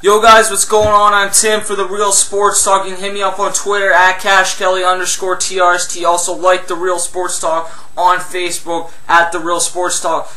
Yo guys, what's going on? I'm Tim for The Real Sports Talk. You can hit me up on Twitter at CashKelly_TRST. Also like The Real Sports Talk on Facebook at The Real Sports Talk.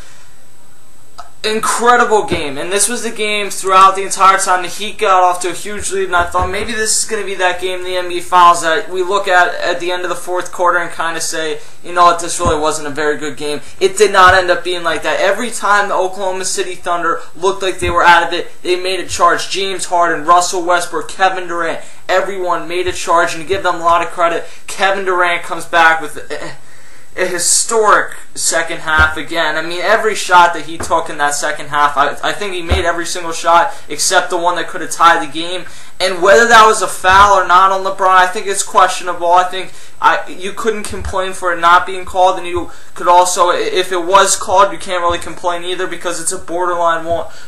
Incredible game, and this was the game throughout the entire time. The Heat got off to a huge lead, and I thought maybe this is going to be that game in the NBA Finals that we look at the end of the fourth quarter and kind of say, you know what, this really wasn't a very good game. It did not end up being like that. Every time the Oklahoma City Thunder looked like they were out of it, they made a charge. James Harden, Russell Westbrook, Kevin Durant, everyone made a charge, and to give them a lot of credit, Kevin Durant comes back with a historic second half again. I mean, every shot that he took in that second half, I think he made every single shot except the one that could have tied the game. And whether that was a foul or not on LeBron, I think it's questionable. I think you couldn't complain for it not being called, and you could also, if it was called, you can't really complain either because it's a borderline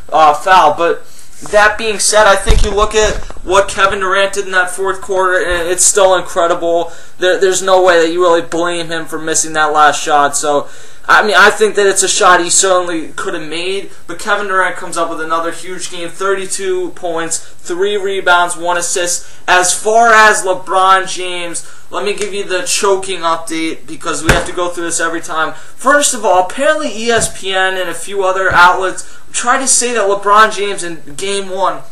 foul. But that being said, I think you look at what Kevin Durant did in that fourth quarter, and it's still incredible. There's no way that you really blame him for missing that last shot. So, I mean, I think that it's a shot he certainly could have made, but Kevin Durant comes up with another huge game, 32 points, 3 rebounds, 1 assist. As far as LeBron James, let me give you the choking update because we have to go through this every time. First of all, apparently ESPN and a few other outlets try to say that LeBron James in Game 1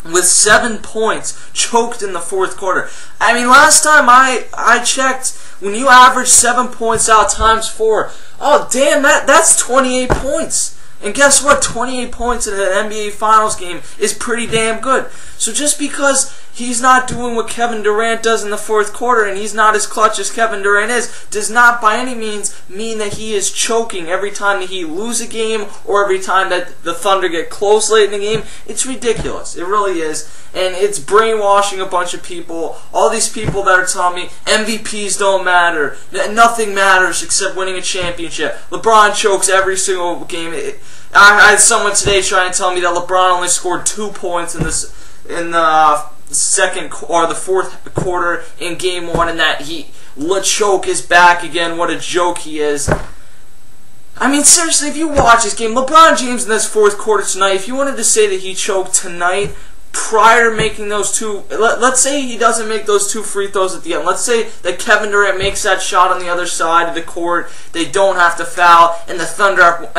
with 7 points choked in the fourth quarter. I mean, last time I checked, when you average 7 points out times 4, oh damn, that's 28 points. And guess what? 28 points in an NBA Finals game is pretty damn good. So just because he's not doing what Kevin Durant does in the fourth quarter and he's not as clutch as Kevin Durant is, does not by any means mean that he is choking every time that he lose a game or every time that the Thunder get close late in the game. It's ridiculous. It really is. And it's brainwashing a bunch of people. All these people that are telling me MVPs don't matter. Nothing matters except winning a championship. LeBron chokes every single game. I had someone today trying to tell me that LeBron only scored 2 points in the second or the fourth quarter in Game 1, and that choke is back again. What a joke he is. I mean, seriously, if you watch this game, LeBron James in this fourth quarter tonight, if you wanted to say that he choked tonight prior to making those two, let's say he doesn't make those 2 free throws at the end. Let's say that Kevin Durant makes that shot on the other side of the court, they don't have to foul, and the Thunder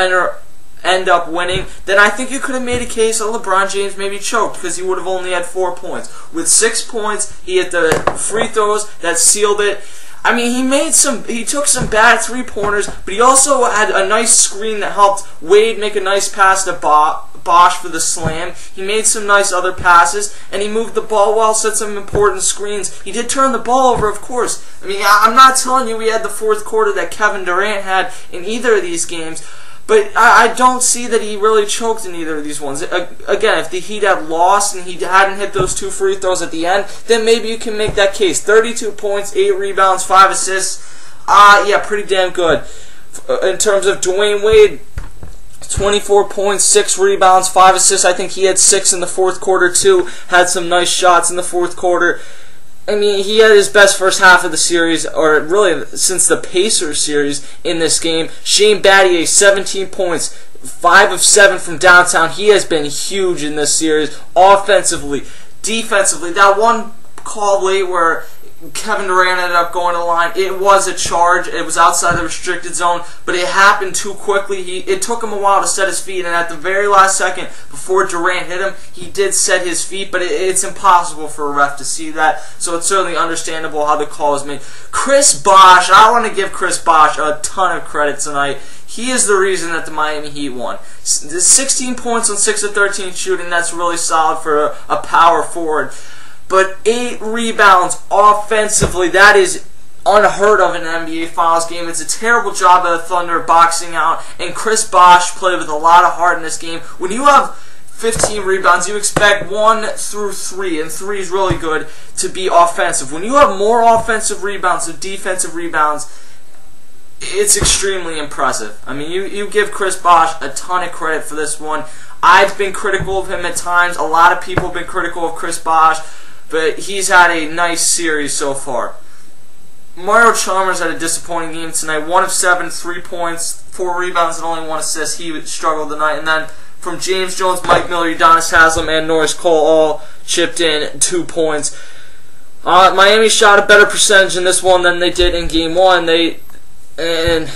end up winning, then I think you could have made a case that LeBron James maybe choked because he would have only had 4 points. With 6 points, he hit the free throws that sealed it. I mean, he took some bad 3-pointers, but he also had a nice screen that helped Wade make a nice pass to Bosh for the slam. He made some nice other passes, and he moved the ball well, set some important screens. He did turn the ball over, of course. I mean, I'm not telling you we had the fourth quarter that Kevin Durant had in either of these games, but I don't see that he really choked in either of these ones. Again, if the Heat had lost and he hadn't hit those 2 free throws at the end, then maybe you can make that case. 32 points, 8 rebounds, 5 assists. Yeah, pretty damn good. In terms of Dwayne Wade, 24 points, 6 rebounds, 5 assists. I think he had 6 in the fourth quarter too. Had some nice shots in the fourth quarter. I mean, he had his best first half of the series, or really since the Pacers series in this game. Shane Battier, 17 points, 5 of 7 from downtown. He has been huge in this series, offensively, defensively. That one call late where Kevin Durant ended up going to the line, it was a charge. It was outside the restricted zone, but it happened too quickly. It took him a while to set his feet, and at the very last second, before Durant hit him, he did set his feet, but it's impossible for a ref to see that, so it's certainly understandable how the call was made. Chris Bosh, I want to give Chris Bosh a ton of credit tonight. He is the reason that the Miami Heat won. 16 points on 6 of 13 shooting, that's really solid for a power forward. But 8 rebounds offensively, that is unheard of in an NBA Finals game. It's a terrible job by the Thunder boxing out, and Chris Bosh played with a lot of heart in this game. When you have 15 rebounds, you expect 1 through 3, and 3 is really good, to be offensive. When you have more offensive rebounds than defensive rebounds, it's extremely impressive. I mean, you give Chris Bosh a ton of credit for this one. I've been critical of him at times. A lot of people have been critical of Chris Bosh, but he's had a nice series so far. Mario Chalmers had a disappointing game tonight. 1 of 7, 3 points, 4 rebounds, and only 1 assist. He struggled tonight. And then from James Jones, Mike Miller, Udonis Haslem, and Norris Cole all chipped in 2 points. Miami shot a better percentage in this one than they did in Game 1. And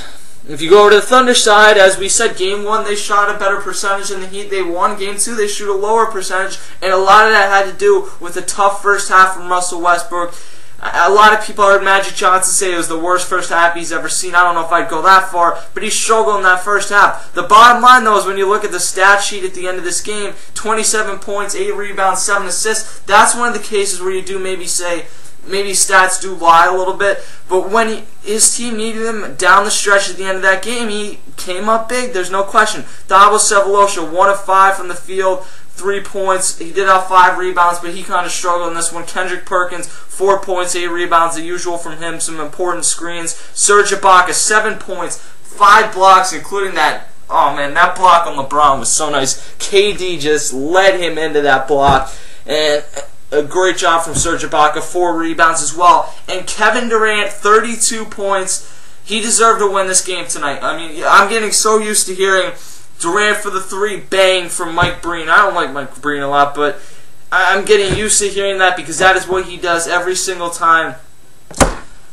if you go over to the Thunder side, as we said, Game 1 they shot a better percentage than the Heat. They won. Game 2 they shoot a lower percentage, and a lot of that had to do with a tough first half from Russell Westbrook. A lot of people heard Magic Johnson say it was the worst first half he's ever seen. I don't know if I'd go that far, but he struggled in that first half. The bottom line, though, is when you look at the stat sheet at the end of this game, 27 points, 8 rebounds, 7 assists, that's one of the cases where you do maybe say, maybe stats do lie a little bit, but when his team needed him down the stretch at the end of that game, he came up big, there's no question. Thabo Sefolosha, 1 of 5 from the field, 3 points. He did have 5 rebounds, but he kind of struggled in this one. Kendrick Perkins, 4 points, 8 rebounds, the usual from him, some important screens. Serge Ibaka, 7 points, 5 blocks, including that, oh man, that block on LeBron was so nice. KD just led him into that block, and a great job from Serge Ibaka, 4 rebounds as well. And Kevin Durant, 32 points. He deserved to win this game tonight. I mean, I'm getting so used to hearing Durant for the 3, bang from Mike Breen. I don't like Mike Breen a lot, but I'm getting used to hearing that because that is what he does every single time.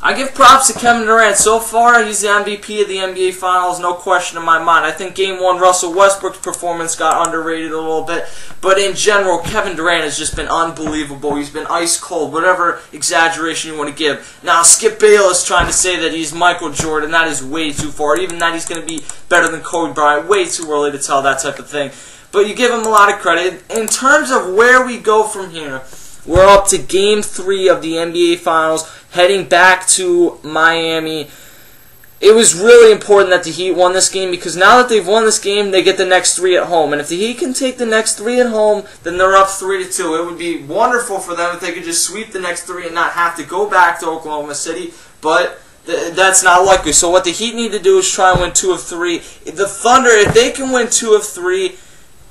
I give props to Kevin Durant. So far, he's the MVP of the NBA Finals, no question in my mind. I think Game 1, Russell Westbrook's performance got underrated a little bit. But in general, Kevin Durant has just been unbelievable. He's been ice cold, whatever exaggeration you want to give. Now, Skip Bayless trying to say that he's Michael Jordan. That is way too far. Even that he's going to be better than Kobe Bryant. Way too early to tell that type of thing. But you give him a lot of credit. In terms of where we go from here, we're up to Game 3 of the NBA Finals, heading back to Miami. It was really important that the Heat won this game because now that they've won this game, they get the next 3 at home. And if the Heat can take the next 3 at home, then they're up 3-2. It would be wonderful for them if they could just sweep the next 3 and not have to go back to Oklahoma City. But that's not likely. So what the Heat need to do is try and win 2 of 3. The Thunder, if they can win 2 of 3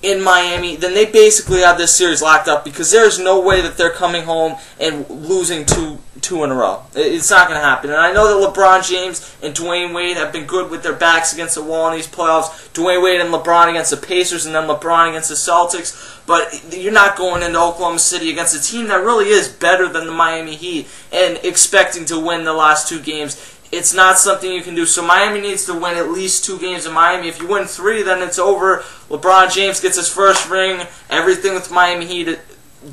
in Miami, then they basically have this series locked up because there's no way that they're coming home and losing two in a row. It's not going to happen. And I know that LeBron James and Dwayne Wade have been good with their backs against the wall in these playoffs. Dwayne Wade and LeBron against the Pacers and then LeBron against the Celtics. But you're not going into Oklahoma City against a team that really is better than the Miami Heat and expecting to win the last 2 games. It's not something you can do. So Miami needs to win at least 2 games in Miami. If you win 3, then it's over. LeBron James gets his first ring. Everything with Miami Heat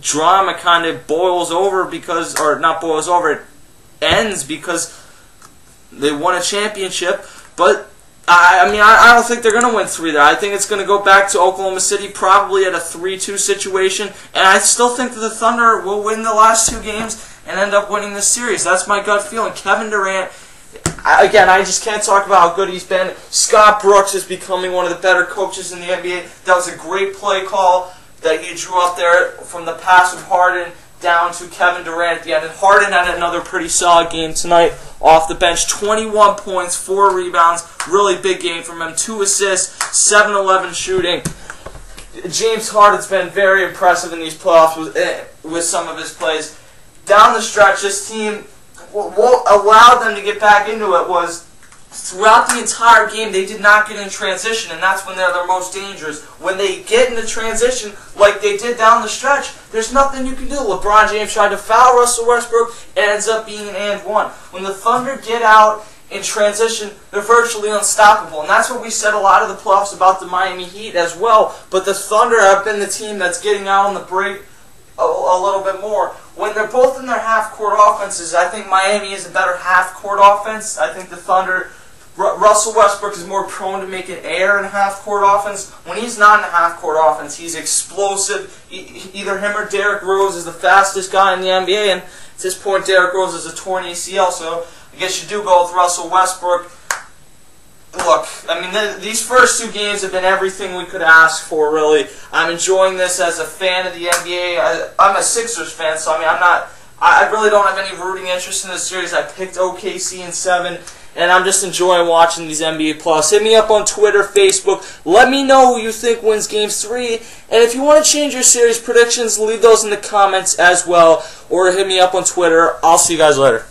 drama kind of boils over because, or not boils over, it ends because they won a championship. But I mean, I don't think they're going to win 3 there. I think it's going to go back to Oklahoma City, probably at a 3-2 situation. And I still think that the Thunder will win the last 2 games and end up winning this series. That's my gut feeling. Kevin Durant, again, I just can't talk about how good he's been. Scott Brooks is becoming one of the better coaches in the NBA. That was a great play call that he drew up there from the pass of Harden down to Kevin Durant at the end. And Harden had another pretty solid game tonight off the bench. 21 points, 4 rebounds. Really big game from him. 2 assists, 7-11 shooting. James Harden's been very impressive in these playoffs with some of his plays. Down the stretch, this team, what allowed them to get back into it was throughout the entire game they did not get in transition, and that's when they're their most dangerous. When they get into transition like they did down the stretch, there's nothing you can do. LeBron James tried to foul Russell Westbrook, it ends up being an and one. When the Thunder get out in transition, they're virtually unstoppable, and that's what we said a lot of the playoffs about the Miami Heat as well. But the Thunder have been the team that's getting out on the break a little bit more. When they're both in their half-court offenses, I think Miami is a better half-court offense. I think the Thunder, Russell Westbrook is more prone to making air in half-court offense. When he's not in a half-court offense, he's explosive. Either him or Derrick Rose is the fastest guy in the NBA, and at this point Derrick Rose is a torn ACL, so I guess you do go with Russell Westbrook. Look, I mean, these first 2 games have been everything we could ask for, really. I'm enjoying this as a fan of the NBA. I'm a Sixers fan, so I mean, I really don't have any rooting interest in this series. I picked OKC in 7, and I'm just enjoying watching these NBA playoffs. Hit me up on Twitter, Facebook. Let me know who you think wins Game 3. And if you want to change your series predictions, leave those in the comments as well. Or hit me up on Twitter. I'll see you guys later.